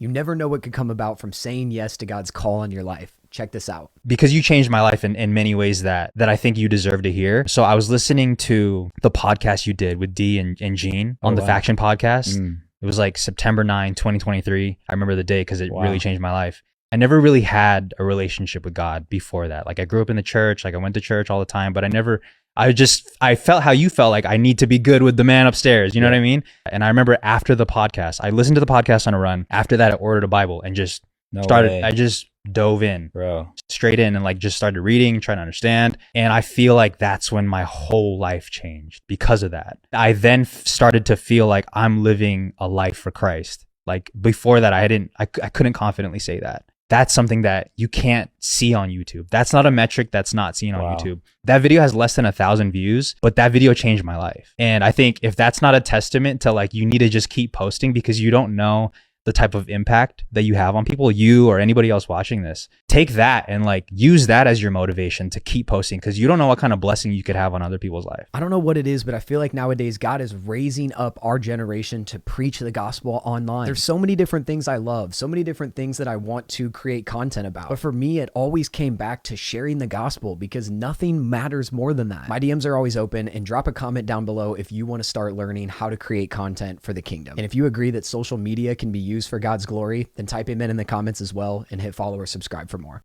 You never know what could come about from saying yes to God's call on your life. Check this out. Because you changed my life in many ways that I think you deserve to hear. So I was listening to the podcast you did with Dee and Gene on the Faction podcast. It was like September 9, 2023. I remember the day because it really changed my life. I never really had a relationship with God before that. Like I grew up in the church, like I went to church all the time, but I felt how you felt, like I need to be good with the man upstairs. You know what I mean? And I remember after the podcast, I listened to the podcast on a run. After that, I ordered a Bible and just I just dove in, straight in, and like just started reading, trying to understand. And I feel like that's when my whole life changed because of that. I then started to feel like I'm living a life for Christ. Like before that, I couldn't confidently say that. That's something that you can't see on YouTube. That's not a metric that's not seen on YouTube. That video has less than 1,000 views, but that video changed my life. And I think if that's not a testament to like, you need to just keep posting because you don't know the type of impact that you have on people, you or anybody else watching this, take that and like use that as your motivation to keep posting because you don't know what kind of blessing you could have on other people's life. I don't know what it is, but I feel like nowadays God is raising up our generation to preach the gospel online. There's so many different things I love, so many different things that I want to create content about. But for me, it always came back to sharing the gospel because nothing matters more than that. My DMs are always open, and drop a comment down below if you want to start learning how to create content for the kingdom. And if you agree that social media can be used for God's glory, then type amen in the comments as well and hit follow or subscribe for more.